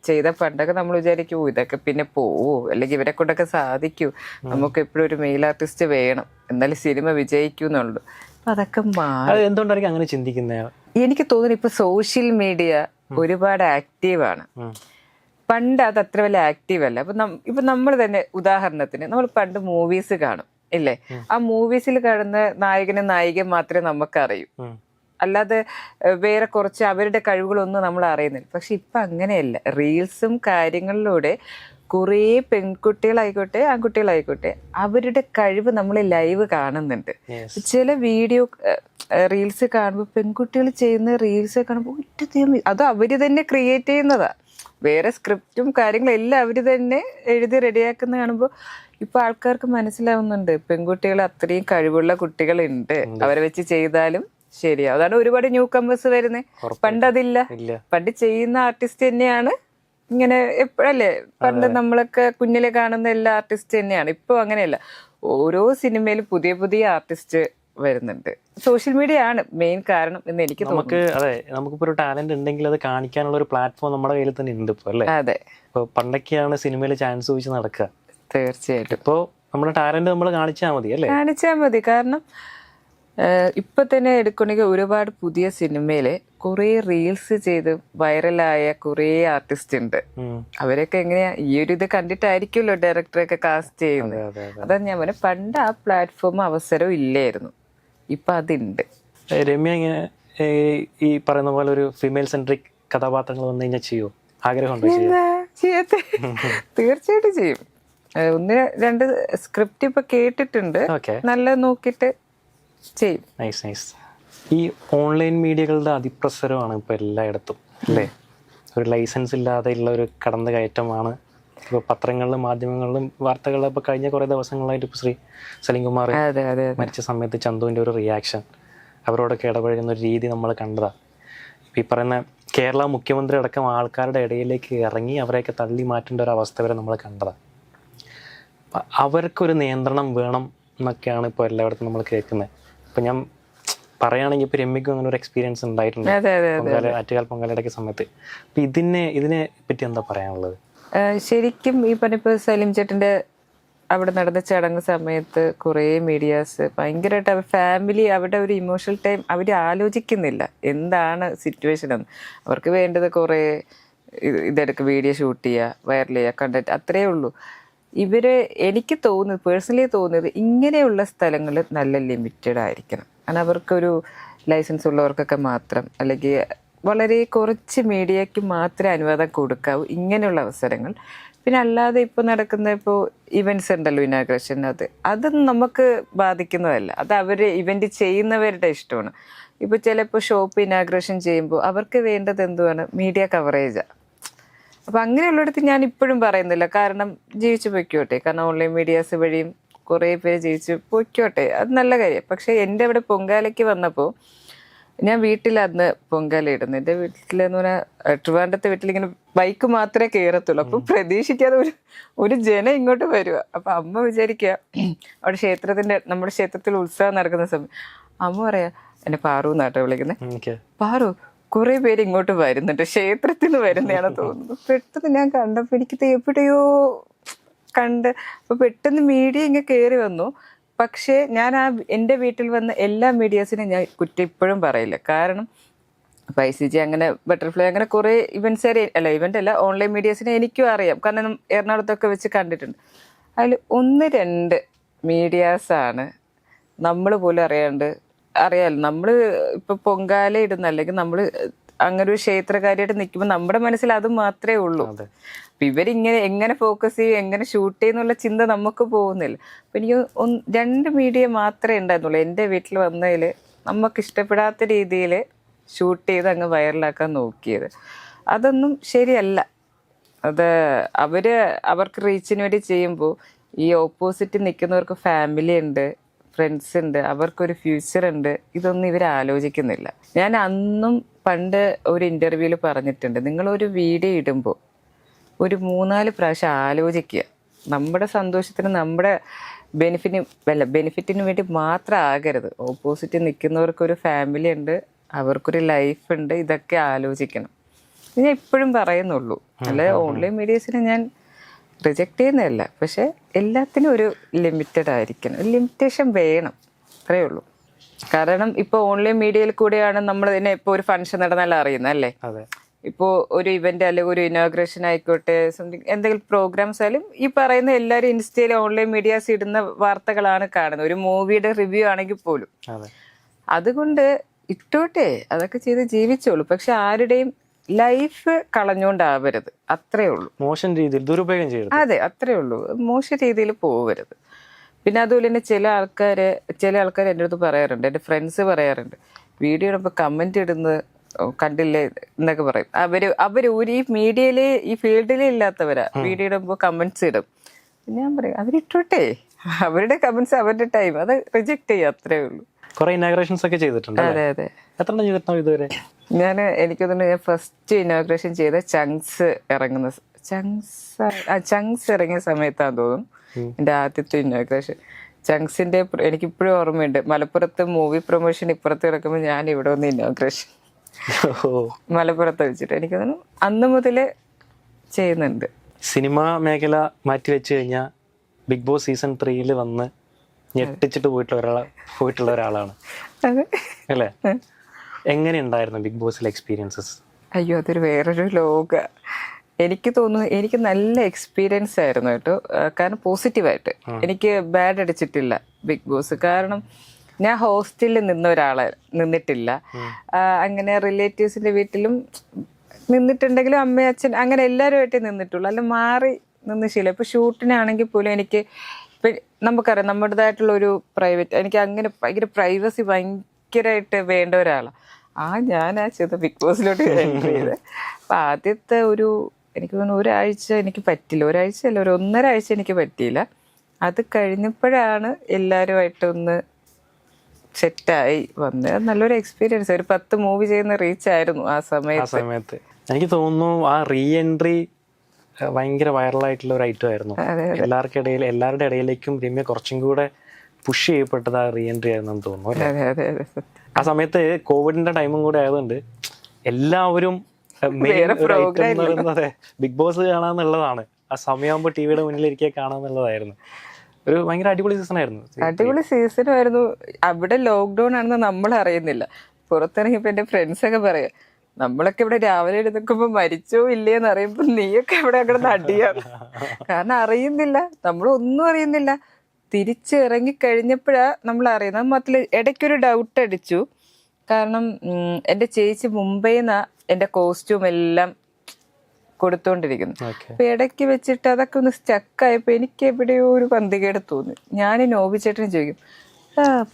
ചെയ്ത പണ്ടൊക്കെ നമ്മൾ വിചാരിക്കൂ ഇതൊക്കെ പിന്നെ പോവോ, അല്ലെങ്കിൽ ഇവരെ കൊണ്ടൊക്കെ സാധിക്കൂ, നമുക്ക് എപ്പോഴും ഒരു മെയിൽ ആർട്ടിസ്റ്റ് വേണം എന്നാലും സിനിമ വിജയിക്കൂ എന്നുള്ളൂ. അപ്പം അതൊക്കെ മാറി. എന്തുകൊണ്ടായിരിക്കും അങ്ങനെ ചിന്തിക്കുന്നത്? എനിക്ക് തോന്നുന്നു ഇപ്പൊ സോഷ്യൽ മീഡിയ ഒരുപാട് ആക്റ്റീവാണ്. പണ്ട് അത് അത്ര വലിയ ആക്റ്റീവ് അല്ല. ഇപ്പൊ നമ്മൾ തന്നെ ഉദാഹരണത്തിന് നമ്മൾ പണ്ട് മൂവീസ് കാണും ഇല്ലേ, ആ മൂവീസിൽ കാണുന്ന നായകനും നായികയും മാത്രമേ നമുക്കറിയൂ, അല്ലാതെ വേറെ കുറച്ച് അവരുടെ കഴിവുകളൊന്നും നമ്മൾ അറിയുന്നില്ല. പക്ഷെ ഇപ്പൊ അങ്ങനെയല്ല. റീൽസും കാര്യങ്ങളിലൂടെ കുറേ പെൺകുട്ടികളായിക്കോട്ടെ ആൺകുട്ടികളായിക്കോട്ടെ അവരുടെ കഴിവ് നമ്മൾ ലൈവ് കാണുന്നുണ്ട്. ചില വീഡിയോ റീൽസ് കാണുമ്പോൾ പെൺകുട്ടികൾ ചെയ്യുന്ന റീൽസ് കാണുമ്പോൾ അത് അവര് തന്നെ ക്രിയേറ്റ് ചെയ്യുന്നതാ. വേറെ സ്ക്രിപ്റ്റും കാര്യങ്ങളും എല്ലാം അവര് തന്നെ എഴുതി റെഡിയാക്കുന്ന കാണുമ്പോൾ ഇപ്പൊ ആൾക്കാർക്ക് മനസ്സിലാവുന്നുണ്ട് പെൺകുട്ടികൾ അത്രയും കഴിവുള്ള കുട്ടികളുണ്ട്, അവരെ വെച്ച് ചെയ്താലും ശരിയാ. അതാണ് ഒരുപാട് ന്യൂ കമ്പേഴ്സ് വരുന്നത്. പണ്ടതില്ല. പണ്ട് ചെയ്യുന്ന ആർട്ടിസ്റ്റ് തന്നെയാണ് ഇങ്ങനെ എപ്പോഴല്ലേ, പണ്ട് നമ്മളൊക്കെ കുഞ്ഞിലെ കാണുന്ന എല്ലാ ആർട്ടിസ്റ്റ് തന്നെയാണ്. ഇപ്പൊ അങ്ങനെയല്ല, ഓരോ സിനിമയിലും പുതിയ പുതിയ ആർട്ടിസ്റ്റ് വരുന്നുണ്ട്. സോഷ്യൽ മീഡിയ ആണ് മെയിൻ കാരണം എന്ന് എനിക്ക് തോന്നുന്നു. അതെ, നമുക്കിപ്പോ ഒരു ടാലന്റ് ഉണ്ടെങ്കിൽ അത് കാണിക്കാനുള്ള ഒരു പ്ലാറ്റ്ഫോം നമ്മുടെ കയ്യിൽ തന്നെ ഉണ്ട് ഇപ്പൊ അല്ലേ? അതെ. ഇപ്പൊ പണ്ടൊക്കെയാണ് സിനിമയിൽ ചാൻസ് ചോദിച്ച് നടക്കുക. തീർച്ചയായിട്ടും. ഇപ്പോ നമ്മുടെ ടാലന്റ് നമ്മൾ കാണിച്ചാൽ മതി അല്ലേ? കാണിച്ചാൽ മതി. കാരണം ഇപ്പൊ തന്നെ എടുക്കണമെങ്കിൽ ഒരുപാട് പുതിയ സിനിമയില് കുറെ റീൽസ് ചെയ്ത് വൈറലായ കുറെ ആർട്ടിസ്റ്റ് ഉണ്ട്. അവരൊക്കെ എങ്ങനെയാ ഈ ഒരു ഇത് കണ്ടിട്ടായിരിക്കുമല്ലോ ഡയറക്ടറൊക്കെ കാസ്റ്റ് ചെയ്യുന്നത്. അതാ ഞാൻ പറഞ്ഞ, പണ്ട് ആ പ്ലാറ്റ്ഫോം അവസരം ഇല്ലായിരുന്നു, ഇപ്പൊ അതുണ്ട്. രമ്യ ഇങ്ങനെ ഈ പറയുന്ന പോലെ ഒരു ഫീമെയിൽ സെൻട്രിക് കഥാപാത്രങ്ങൾ വന്നു കഴിഞ്ഞാൽ ചെയ്യോ? ആഗ്രഹമുണ്ടോ? ചെയ്യത്തെ, തീർച്ചയായിട്ടും ചെയ്യും. 1-2 സ്ക്രിപ്റ്റ് ഇപ്പൊ കേട്ടിട്ടുണ്ട്, നല്ല നോക്കിട്ട് ചെയ്യും. Nice nice. ഈ ഓൺലൈൻ മീഡിയകളുടെ അതിപ്രസരമാണ് ഇപ്പോൾ എല്ലായിടത്തും അല്ലേ? ഒരു ലൈസൻസ് ഇല്ലാതെ ഉള്ള ഒരു കടന്നു കയറ്റമാണ് ഇപ്പോൾ പത്രങ്ങളിലും മാധ്യമങ്ങളിലും വാർത്തകളിലും. ഇപ്പോൾ കഴിഞ്ഞ കുറേ ദിവസങ്ങളായിട്ട് ഇപ്പോൾ ശ്രീ സലീംകുമാർ മരിച്ച സമയത്ത് ചന്തുവിൻ്റെ ഒരു റിയാക്ഷൻ, അവരോടൊക്കെ ഇടപഴകുന്ന ഒരു രീതി നമ്മൾ കണ്ടതാണ്. ഇപ്പോൾ ഈ പറയുന്ന കേരള മുഖ്യമന്ത്രി അടക്കം ആൾക്കാരുടെ ഇടയിലേക്ക് ഇറങ്ങി അവരെയൊക്കെ തള്ളി മാറ്റേണ്ട ഒരു അവസ്ഥ വരെ നമ്മൾ കണ്ടതാണ്. അവർക്കൊരു നിയന്ത്രണം വേണം എന്നൊക്കെയാണ് ഇപ്പോൾ എല്ലായിടത്തും നമ്മൾ കേൾക്കുന്നത്. ഇപ്പം ഞാൻ പറയുകയാണെങ്കിൽ ഇപ്പോൾ രമ്യക്കും അങ്ങനെ ഒരു എക്സ്പീരിയൻസ് ഉണ്ടായിട്ടുണ്ട് ആറ്റുകാൽ പൊങ്കാലയുടെ സമയത്ത്. അപ്പം ഇതിനെ പറ്റി എന്താ പറയാനുള്ളത്? ശരിക്കും ഈ പറഞ്ഞപ്പോൾ സലീം ചേട്ടൻ്റെ അവിടെ നടന്ന ചടങ്ങ് സമയത്ത് കുറേ മീഡിയാസ് ഭയങ്കരമായിട്ട് അവർ ഫാമിലി അവരുടെ ഒരു ഇമോഷണൽ ടൈം അവർ ആലോചിക്കുന്നില്ല എന്താണ് സിറ്റുവേഷൻ എന്ന്. അവർക്ക് വേണ്ടത് കുറേ ഇതെടുക്കുക, വീഡിയോ ഷൂട്ട് ചെയ്യുക, വൈറൽ ചെയ്യുക, കണ്ടന്റ്, അത്രയേ ഉള്ളൂ. എനിക്ക് തോന്നുന്നത്, പേഴ്സണലി തോന്നുന്നത്, ഇങ്ങനെയുള്ള സ്ഥലങ്ങൾ നല്ല ലിമിറ്റഡ് ആയിരിക്കണം. കാരണം അവർക്കൊരു ലൈസൻസ് ഉള്ളവർക്കൊക്കെ മാത്രം, അല്ലെങ്കിൽ വളരെ കുറച്ച് മീഡിയയ്ക്ക് മാത്രമേ അനുവാദം കൊടുക്കാവൂ ഇങ്ങനെയുള്ള അവസരങ്ങൾ. പിന്നെ അല്ലാതെ ഇപ്പോൾ നടക്കുന്ന ഇപ്പോൾ ഇവൻറ്റ്സ് ഉണ്ടല്ലോ, ഇനാഗ്രേഷൻ, അത് നമുക്ക് ബാധിക്കുന്നതല്ല. അത് അവർ ഇവൻറ്റ് ചെയ്യുന്നവരുടെ ഇഷ്ടമാണ്. ഇപ്പോൾ ചിലപ്പോൾ ഷോപ്പ് ഇനാഗ്രേഷൻ ചെയ്യുമ്പോൾ അവർക്ക് വേണ്ടത് എന്തുവാണ്, മീഡിയ കവറേജാണ്. അപ്പം അങ്ങനെയുള്ളിടത്ത് ഞാൻ ഇപ്പോഴും പറയുന്നില്ല, കാരണം ജീവിച്ചു പൊയ്ക്കോട്ടെ. കാരണം ഓൺലൈൻ മീഡിയാസ് വഴിയും കുറേ പേര് ജീവിച്ചു പൊയ്ക്കോട്ടെ, അത് നല്ല കാര്യം. പക്ഷേ എൻ്റെ അവിടെ പൊങ്കാലയ്ക്ക് വന്നപ്പോൾ ഞാൻ വീട്ടിൽ അന്ന് പൊങ്കാല ഇടുന്നു. എൻ്റെ വീട്ടിലെന്ന് പറഞ്ഞാൽ ട്രിവാൻഡ്രത്തെ വീട്ടിലിങ്ങനെ ബൈക്ക് മാത്രമേ കയറത്തുള്ളൂ. അപ്പം പ്രതീക്ഷിക്കാതെ ഒരു ജനം ഇങ്ങോട്ട് വരുക. അപ്പം അമ്മ വിചാരിക്കുക അവിടെ നമ്മുടെ ക്ഷേത്രത്തിൽ ഉത്സവം നടക്കുന്ന സമയം അമ്മ പറയാ, എന്നെ പാറു എന്നാട്ടോ വിളിക്കുന്നത്, പാറു കുറെ പേര് ഇങ്ങോട്ട് വരുന്നുണ്ട്, ക്ഷേത്രത്തിൽ നിന്ന് വരുന്നതാണ് തോന്നുന്നു. പെട്ടെന്ന് ഞാൻ കണ്ടപ്പോൾ എനിക്കിത് എവിടെയോ കണ്ട്. അപ്പൊ പെട്ടെന്ന് മീഡിയ ഇങ്ങനെ കയറി വന്നു. പക്ഷേ ഞാൻ എൻ്റെ വീട്ടിൽ വന്ന എല്ലാ മീഡിയാസിനും ഞാൻ കുറ്റം ഇപ്പോഴും പറയില്ല. കാരണം ICG അങ്ങനെ ബട്ടർഫ്ലൈ അങ്ങനെ കുറേ ഇവൻറ്റ്സ് ഇവൻ്റ് അല്ല ഓൺലൈൻ മീഡിയാസിനെ എനിക്കും അറിയാം. കാരണം എറണാകുളത്തൊക്കെ വെച്ച് കണ്ടിട്ടുണ്ട്. അതിൽ 1-2 മീഡിയാസാണ് നമ്മൾ പോലും അറിയാമല്ലോ. നമ്മൾ ഇപ്പോൾ പൊങ്കാല ഇടുന്ന അല്ലെങ്കിൽ നമ്മൾ അങ്ങനെ ഒരു ക്ഷേത്രകാരിയായിട്ട് നിൽക്കുമ്പോൾ നമ്മുടെ മനസ്സിൽ അത് മാത്രമേ ഉള്ളൂ. അപ്പം ഇവരിങ്ങനെ എങ്ങനെ ഫോക്കസ് ചെയ്യും, എങ്ങനെ ഷൂട്ട് ചെയ്യുന്നുള്ള ചിന്ത നമുക്ക് പോകുന്നില്ല. അപ്പം എനിക്ക് 2 മീഡിയ മാത്രമേ ഉണ്ടായിരുന്നുള്ളൂ എൻ്റെ വീട്ടിൽ വന്നതിൽ നമുക്ക് ഇഷ്ടപ്പെടാത്ത രീതിയിൽ ഷൂട്ട് ചെയ്ത് അങ്ങ് വൈറലാക്കാൻ നോക്കിയത്. അതൊന്നും ശരിയല്ല. അത് അവർക്ക് റീച്ചിന് വേണ്ടി ചെയ്യുമ്പോൾ ഈ ഓപ്പോസിറ്റ് നിൽക്കുന്നവർക്ക് ഫാമിലി ഉണ്ട്, ഫ്രണ്ട്സ് ഉണ്ട്, അവർക്കൊരു ഫ്യൂച്ചർ ഉണ്ട്. ഇതൊന്നും ഇവർ ആലോചിക്കുന്നില്ല. ഞാൻ അന്നും പണ്ട് ഒരു ഇൻ്റർവ്യൂവിൽ പറഞ്ഞിട്ടുണ്ട്, നിങ്ങളൊരു വീഡിയോ ഇടുമ്പോൾ ഒരു 3-4 പ്രാവശ്യം ആലോചിക്കുക. നമ്മുടെ സന്തോഷത്തിന് നമ്മുടെ ബെനിഫിറ്റിന് വേണ്ടി മാത്രം ആകരുത്. ഓപ്പോസിറ്റ് നിൽക്കുന്നവർക്കൊരു ഫാമിലി ഉണ്ട്, അവർക്കൊരു ലൈഫ് ഉണ്ട്. ഇതൊക്കെ ആലോചിക്കണം. ഞാൻ ഇപ്പോഴും പറയുന്നുള്ളൂ. അല്ലെ ഓൺലൈൻ മീഡിയസിനെ ഞാൻ റിജക്റ്റ് ചെയ്യുന്നതല്ല, പക്ഷെ എല്ലാത്തിനും ഒരു ലിമിറ്റഡ് ആയിരിക്കണം, ലിമിറ്റേഷൻ വേണം, അത്രയേ ഉള്ളൂ. കാരണം ഇപ്പോൾ ഓൺലൈൻ മീഡിയയിൽ കൂടെയാണ് നമ്മൾ തന്നെ ഇപ്പോൾ ഒരു ഫംഗ്ഷൻ നടന്നാൽ അറിയുന്നത് അല്ലേ. ഇപ്പോൾ ഒരു ഇവന്റ് അല്ലെങ്കിൽ ഒരു ഇനോഗ്രേഷൻ ആയിക്കോട്ടെ, സംതിങ് എന്തെങ്കിലും പ്രോഗ്രാംസ് ആയാലും ഈ പറയുന്ന എല്ലാവരും ഇൻസ്റ്റയിൽ ഓൺലൈൻ മീഡിയാസ് ഇടുന്ന വാർത്തകളാണ് കാണുന്നത്. ഒരു മൂവിയുടെ റിവ്യൂ ആണെങ്കിൽ പോലും. അതുകൊണ്ട് ഇട്ടോട്ടെ, അതൊക്കെ ചെയ്ത് ജീവിച്ചോളൂ. പക്ഷെ ആരുടെയും ലൈഫ് കളഞ്ഞുകൊണ്ടാവരുത്, അത്രേ ഉള്ളൂ. മോശം രീതിയിൽ ദുരുപയോഗം ചെയ്യരുത്. അതെ, അത്രേ ഉള്ളൂ. മോശം രീതിയിൽ പോവരുത്. പിന്നെ അതുപോലെ തന്നെ ചില ആൾക്കാർ എൻ്റെ അടുത്ത് പറയാറുണ്ട്, എൻ്റെ ഫ്രണ്ട്സ് പറയാറുണ്ട്, വീഡിയോ ഇടുമ്പോൾ കമന്റ് ഇടുന്നത് കണ്ടില്ലേ എന്നൊക്കെ പറയും. അവര് ഈ മീഡിയയില് ഈ ഫീൽഡിലേ ഇല്ലാത്തവരാ വീഡിയോ ഇടുമ്പോൾ കമന്റ്സ് ഇടും. പിന്നെ ഞാൻ പറയും അവരിട്ടോട്ടെ, അവരുടെ കമന്റ്സ് അവരുടെ ടൈം, അത് റിജക്ട് ചെയ്യുക, അത്രേ ഉള്ളൂ. കുറെ ഇനോഗ്രേഷൻസ് ഒക്കെ ചെയ്തിട്ടുണ്ട്. അതെ അതെ. എത്ര ചെയ്തിട്ടുണ്ടോ ഇതുവരെ? എനിക്ക് തോന്നുന്നു ഞാൻ ഫസ്റ്റ് ഇനോഗ്രേഷൻ ചെയ്ത ചങ്സ് ഇറങ്ങിയ സമയത്താന്ന് തോന്നുന്നു എൻ്റെ ആദ്യത്തെ ഇനോഗ്രേഷൻ. ചങ്സിന്റെ എനിക്കിപ്പോഴും ഓർമ്മയുണ്ട്. മലപ്പുറത്ത് മൂവി പ്രൊമോഷൻ ഇപ്പുറത്ത് കിടക്കുമ്പോൾ ഞാൻ ഇവിടെ വന്ന് ഇനോഗ്രേഷൻ മലപ്പുറത്ത് വെച്ചിട്ട് എനിക്ക് തോന്നുന്നു അന്ന് മുതലേ ചെയ്യുന്നുണ്ട്. സിനിമ മേഖല മാറ്റി വെച്ച് കഴിഞ്ഞാൽ ബിഗ് ബോസ് സീസൺ 3 വന്ന് ഞെട്ടിച്ചിട്ട് പോയിട്ടുള്ള ഒരാളാണ് അല്ലേ? എങ്ങനെയുണ്ടായിരുന്നു ബിഗ് ബോസിലെ എക്സ്പീരിയൻസസ്? അയ്യോ, അതൊരു വേറൊരു ലോക. എനിക്ക് തോന്നുന്നു എനിക്ക് നല്ല എക്സ്പീരിയൻസ് ആയിരുന്നു കേട്ടോ. കാരണം പോസിറ്റീവായിട്ട് എനിക്ക് ബാഡ് അടിച്ചിട്ടില്ല ബിഗ് ബോസ്. കാരണം ഞാൻ ഹോസ്റ്റലിൽ നിന്നിട്ടില്ല. അങ്ങനെ റിലേറ്റീവ്സിന്റെ വീട്ടിലും നിന്നിട്ടുണ്ടെങ്കിലും അമ്മ അച്ഛൻ അങ്ങനെ എല്ലാവരുമായിട്ട് നിന്നിട്ടുള്ളൂ. അല്ല മാറി നിന്ന് ശീലം. ഇപ്പൊ ഷൂട്ടിനാണെങ്കിൽ പോലും എനിക്ക് നമുക്കറിയാം നമ്മുടേതായിട്ടുള്ള ഒരു പ്രൈവറ്റ്, എനിക്ക് അങ്ങനെ ഭയങ്കര പ്രൈവസി ഭയങ്കരമായിട്ട് വേണ്ട ഒരാളാണ്. ഞാൻ ചെയ്ത ബിഗ് ബോസിലോട്ട് എൻട്രി ചെയ്ത്. അപ്പം ആദ്യത്തെ എനിക്ക് തോന്നുന്നു ഒരാഴ്ച എനിക്ക് പറ്റില്ല, ഒരാഴ്ചയല്ല ഒരു 1.5 ആഴ്ച എനിക്ക് പറ്റിയില്ല. അത് കഴിഞ്ഞപ്പോഴാണ് എല്ലാവരുമായിട്ടൊന്ന് സെറ്റായി വന്നത്. അത് നല്ലൊരു എക്സ്പീരിയൻസ്. ഒരു 10 മൂവി ചെയ്യുന്ന റീച്ച് ആയിരുന്നു ആ സമയത്ത്. എനിക്ക് തോന്നുന്നു ആ റീ എൻട്രി ഭയങ്കര വൈറലായിട്ടുള്ള ഒരു ഐറ്റം ആയിരുന്നു. എല്ലാവരുടെ ഇടയിലേക്കും രമ്യ കുറച്ചും കൂടെ പുഷ് ചെയ്യപ്പെട്ടത് ആ റീ എൻട്രി ആയിരുന്നെന്ന് തോന്നുന്നു. ആ സമയത്ത് കോവിഡിന്റെ ടൈമും കൂടെ ആയതുകൊണ്ട് എല്ലാവരും ബിഗ് ബോസ് കാണാന്നുള്ളതാണ്. ആ സമയമാകുമ്പോൾ ടിവിയുടെ മുന്നിലിരിക്കെ കാണാന്നുള്ളതായിരുന്നു. ഒരു ഭയങ്കര അടിപൊളി സീസൺ ആയിരുന്നു. അടിപൊളി സീസണായിരുന്നു. അവിടെ ലോക്ക്ഡൌൺ ആണെന്ന് നമ്മൾ അറിയുന്നില്ല. പുറത്തിറങ്ങിയപ്പോ എന്റെ ഫ്രണ്ട്സ് ഒക്കെ പറയാം, നമ്മളൊക്കെ ഇവിടെ രാവിലെ എഴുന്നേൽക്കുമ്പോ മരിച്ചോ ഇല്ലേന്ന് അറിയുമ്പോ നീയൊക്കെ ഇവിടെ അങ്ങനെ നടിയാണ്. കാരണം അറിയുന്നില്ല, നമ്മളൊന്നും അറിയുന്നില്ല. തിരിച്ചിറങ്ങി കഴിഞ്ഞപ്പോഴാ നമ്മൾ അറിയുന്നത്. മൊത്തത്തിൽ ഇടയ്ക്കൊരു ഡൗട്ട് അടിച്ചു. കാരണം എൻ്റെ ചേച്ചി മുംബൈന്നാ എൻ്റെ കോസ്റ്റ്യൂം എല്ലാം കൊടുത്തോണ്ടിരിക്കുന്നു. അപ്പൊ ഇടയ്ക്ക് വെച്ചിട്ട് അതൊക്കെ ഒന്ന് സ്റ്റക്കായപ്പോ എനിക്ക് എവിടെയോ ഒരു പന്തികേട് തോന്നി. ഞാൻ നോബിച്ചേട്ടന് ചോദിക്കും,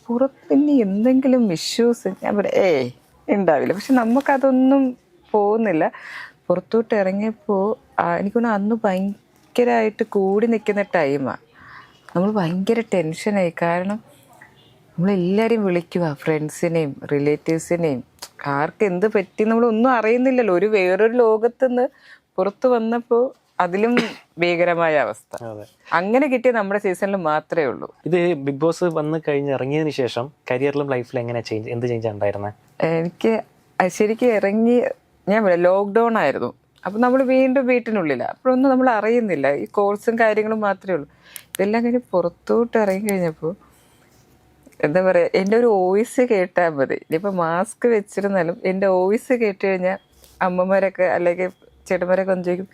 പുറത്തിന് എന്തെങ്കിലും ഇഷ്യൂസ്? ഞാൻ പറയാം ഉണ്ടാവില്ല. പക്ഷെ നമുക്കതൊന്നും പോകുന്നില്ല. പുറത്തോട്ട് ഇറങ്ങിയപ്പോൾ എനിക്കൊന്ന് അന്ന് ഭയങ്കരമായിട്ട് കൂടി നിൽക്കുന്ന ടൈമാണ്. നമ്മൾ ഭയങ്കര ടെൻഷനായി. കാരണം നമ്മളെല്ലാവരെയും വിളിക്കുക, ഫ്രണ്ട്സിനെയും റിലേറ്റീവ്സിനെയും. ആർക്ക് എന്ത് പറ്റി നമ്മളൊന്നും അറിയുന്നില്ലല്ലോ. ഒരു വേറൊരു ലോകത്തുനിന്ന് പുറത്ത് വന്നപ്പോൾ അതിലും ഭീകരമായ അവസ്ഥ. അതെ. അങ്ങനെ കിട്ടിയ നമ്മുടെ സീസണിൽ മാത്രമേ ഉള്ളൂ. ഇത് ബിഗ് ബോസ് വന്ന് കഴിഞ്ഞ് ഇറങ്ങിയതിന് ശേഷം കരിയറിലും ലൈഫിലും എങ്ങനെ എന്ത് ചേഞ്ച് ഉണ്ടായിരുന്നത്? എനിക്ക് ശരിക്കും ഇറങ്ങി ഞാൻ ലോക്ക്ഡൗൺ ആയിരുന്നു. അപ്പം നമ്മൾ വീണ്ടും വീട്ടിനുള്ളിലാണ്. അപ്പോഴൊന്നും നമ്മൾ അറിയുന്നില്ല, ഈ കോഴ്സും കാര്യങ്ങളും മാത്രമേ ഉള്ളൂ. ഇതെല്ലാം കഴിഞ്ഞ് പുറത്തോട്ട് ഇറങ്ങി കഴിഞ്ഞപ്പോൾ എന്താ പറയുക, എൻ്റെ ഒരു വോയിസ് കേട്ടാൽ മതി. ഇനിയിപ്പോൾ മാസ്ക് വെച്ചിരുന്നാലും എൻ്റെ വോയിസ് കേട്ട് കഴിഞ്ഞാൽ അമ്മമാരൊക്കെ അല്ലെങ്കിൽ ചേട്ടന്മാരൊക്കെ ഒന്ന് ചോദിക്കും,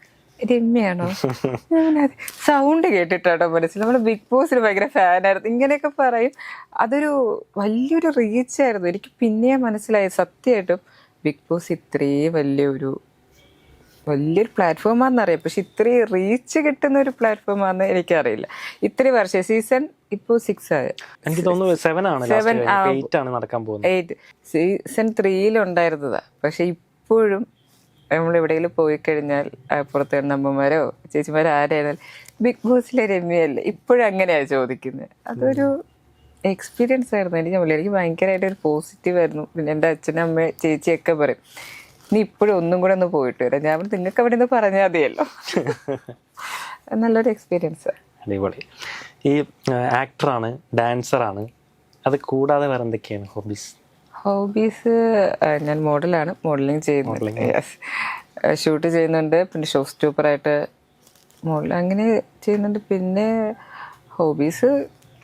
രമ്യയാണോ? ഞാനത് സൗണ്ട് കേട്ടിട്ടാട്ടോ മനസ്സിൽ. നമ്മൾ ബിഗ് ബോസിൽ ഭയങ്കര ഫാനായിരുന്നു, ഇങ്ങനെയൊക്കെ പറയും. അതൊരു വലിയൊരു റീച്ചായിരുന്നു. എനിക്ക് പിന്നെ മനസ്സിലായി സത്യമായിട്ടും ബിഗ് ബോസ് ഇത്രയും വലിയൊരു പ്ലാറ്റ്ഫോമാണെന്നറിയാം, പക്ഷെ ഇത്രയും റീച്ച് കിട്ടുന്ന ഒരു പ്ലാറ്റ്ഫോമാണെന്ന് എനിക്കറിയില്ല. ഇത്രയും വർഷം സീസൺ ഇപ്പോൾ 6 ആയ, എനിക്ക് തോന്നുന്നു 7 ആണ്, 8 ആണ് നടക്കാൻ പോകുന്നത്. 8 സീസൺ 3 ഉണ്ടായിരുന്നതാ. പക്ഷെ ഇപ്പോഴും നമ്മൾ എവിടെയെങ്കിലും പോയി കഴിഞ്ഞാൽ പുറത്ത് അമ്മമാരോ ചേച്ചിമാരോ ആരായിരുന്നാലും ബിഗ് ബോസിലെ രമ്യയല്ലേ ഇപ്പോഴും അങ്ങനെയാണ് ചോദിക്കുന്നത്. അതൊരു എക്സ്പീരിയൻസ് ആയിരുന്നു. എനിക്ക് ഭയങ്കരമായിട്ട് ഒരു പോസിറ്റീവ് ആയിരുന്നു. പിന്നെ എൻ്റെ അച്ഛനും അമ്മ ചേച്ചിയൊക്കെ പറയും, നീ ഇപ്പോഴും ഒന്നും കൂടെ ഒന്ന് പോയിട്ട് വരാം. ഞാൻ നിങ്ങൾക്ക് അവിടെ നിന്ന് പറഞ്ഞാൽ മതിയല്ലോ. നല്ലൊരു എക്സ്പീരിയൻസ്. അടിപൊളി. ഈ ആക്ടറാണ്, ഡാൻസറാണ്, അത് കൂടാതെ വേറെ എന്തൊക്കെയാണ് ഹോബീസ്? ഞാൻ മോഡലാണ്, മോഡലിംഗ് ചെയ്യുന്നുണ്ട്, ഷൂട്ട് ചെയ്യുന്നുണ്ട്, പിന്നെ ഷോ സ്റ്റൂപ്പറായിട്ട് മോഡൽ അങ്ങനെ ചെയ്യുന്നുണ്ട്. പിന്നെ ഹോബീസ്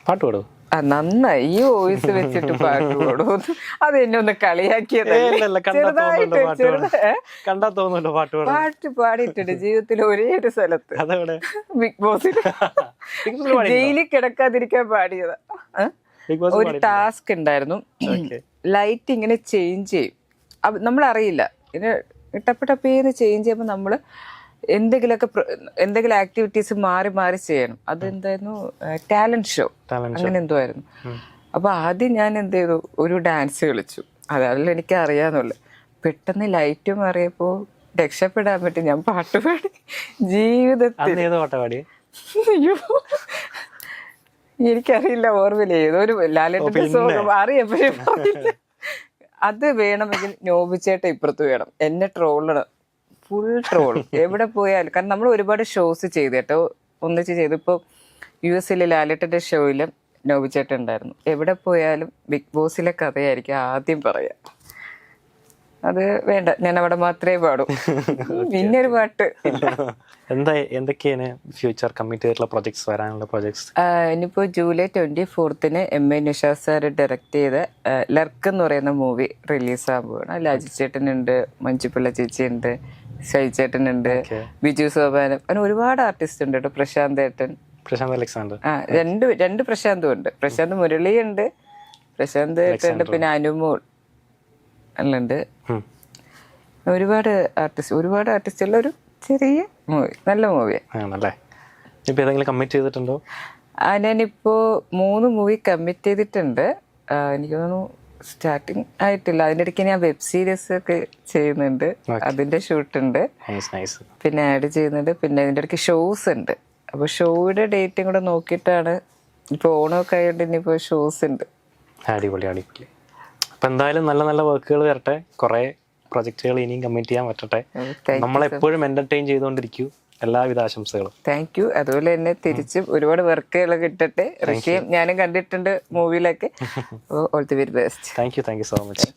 പാട്ട് പാടും. നന്നായി ഈ വോയിസ് വെച്ചിട്ട് പാട്ട് പാടും. അത് എന്നെ ഒന്ന് കളിയാക്കിയതല്ലേ. പാട്ട് പാടിയിട്ടുണ്ട് ജീവിതത്തിൽ ഒരേ ഒരു സ്ഥലത്ത്, ബിഗ് ബോസിൽ. ജയിലിൽ കിടക്കാതിരിക്കാൻ പാടിയതാ. ഒരു ടാസ്ക് ഉണ്ടായിരുന്നു, ലൈറ്റ് ഇങ്ങനെ ചേഞ്ച് ചെയ്യും, നമ്മളറിയില്ല, ഇങ്ങനെ ടപ്പേന്ന് ചേഞ്ച് ചെയ്യുമ്പോൾ നമ്മൾ എന്തെങ്കിലും ആക്ടിവിറ്റീസ് മാറി മാറി ചെയ്യണം. അതെന്തായിരുന്നു, ടാലന്റ് ഷോ അങ്ങനെ എന്തോ ആയിരുന്നു. അപ്പൊ ആദ്യം ഞാൻ എന്ത് ചെയ്തു, ഒരു ഡാൻസ് കളിച്ചു. അതല്ല എനിക്ക് അറിയാന്നുള്ളു. പെട്ടെന്ന് ലൈറ്റ് മാറിയപ്പോ രക്ഷപ്പെടാൻ പറ്റി, ഞാൻ പാട്ട് പാടി. ജീവിതത്തിൽ അയ്യോ എനിക്കറിയില്ല, ഓർമ്മയില്ല, ഏതോ ഒരു ലാലേട്ടന്റെ സോങ് അറിയപ്പോഴും. അത് വേണമെങ്കിൽ നോബിച്ചേട്ട ഇപ്പുറത്ത് വേണം, എന്നെ ട്രോളണം, ഫുൾ ട്രോൾ എവിടെ പോയാലും. കാരണം നമ്മൾ ഒരുപാട് ഷോസ് ചെയ്തു കേട്ടോ, ഒന്നിച്ച് ചെയ്തു. ഇപ്പോൾ US ലാലേട്ടൻ്റെ ഷോയിലും നോബിച്ചേട്ടൻ ഉണ്ടായിരുന്നു. എവിടെ പോയാലും ബിഗ് ബോസിലെ കഥയായിരിക്കും ആദ്യം പറയാം. അത് വേണ്ട, ഞാൻ അവിടെ മാത്രമേ പാടൂ, പിന്നെ ഒരു പാട്ട്. എന്തൊക്കെയാണ് ഫ്യൂച്ചർ കമ്മിറ്റ് ചെയ്തിട്ടുള്ള പ്രൊജക്ട്സ്, വരാനുള്ള പ്രൊജക്ട്സ്? ഇനിയിപ്പോൾ July 24 MA Nishad sir direct ചെയ്ത ലർക്ക് എന്ന് പറയുന്ന മൂവി റിലീസാകാൻ പോവാണ്. അതിൽ അജിത് ചേട്ടനുണ്ട്, മഞ്ജുപിള്ള ചേച്ചിയുണ്ട്, ഷൈചേട്ടനുണ്ട്, ബിജു സോപാനം, അങ്ങനെ ഒരുപാട് ആർട്ടിസ്റ്റ് ഉണ്ട് കേട്ടോ. പ്രശാന്ത് അലക്സാണ്ടർ, രണ്ട് പ്രശാന്തും ഉണ്ട്. പ്രശാന്ത് മുരളി ഉണ്ട്, പ്രശാന്ത് ഉണ്ട്, പിന്നെ അനുമോൾ ഉണ്ട്. ഒരുപാട് ആർട്ടിസ്റ്റുള്ള ഒരു ചെറിയ മൂവി, നല്ല മൂവിയാണ്. കമ്മിറ്റ് ചെയ്തിട്ടുണ്ടോ? ഞാനിപ്പോ 3 മൂവി കമ്മിറ്റ് ചെയ്തിട്ടുണ്ട്. എനിക്ക് തോന്നുന്നു സ്റ്റാർട്ടിങ് ആയിട്ടില്ല. അതിൻ്റെ ഇടയ്ക്ക് ഞാൻ വെബ് സീരീസ് ഒക്കെ ചെയ്യുന്നുണ്ട്, അതിന്റെ ഷൂട്ട് ഉണ്ട്, പിന്നെ ആഡ് ചെയ്യുന്നുണ്ട്. പിന്നെ അതിൻ്റെ ഇടയ്ക്ക് ഷോസ് ഉണ്ട്. അപ്പൊ ഷോയുടെ ഡേറ്റും കൂടെ നോക്കിയിട്ടാണ്. ഇപ്പൊ ഓണമൊക്കെ ആയതുകൊണ്ട് ഇനിയിപ്പോ ഷോസ് ഉണ്ട്. അടിപൊളി. അപ്പൊ എന്തായാലും നല്ല നല്ല വർക്കുകൾ വരട്ടെ, കുറെ പ്രൊജക്ടുകൾ ഇനിയും കമ്മിറ്റ് ചെയ്യാൻ പറ്റട്ടെ. നമ്മളെപ്പോഴും എന്റർടൈൻ ചെയ്തുകൊണ്ടിരിക്കൂ. എല്ലാവിധ ആശംസകളും. Thank you. അതുപോലെ തന്നെ തിരിച്ചും ഒരുപാട് വർക്കുകൾ കിട്ടട്ടെ. ഋഷിയും ഞാനും കണ്ടിട്ടുണ്ട് മൂവിയിലൊക്കെ. All the very best. Thank you so much.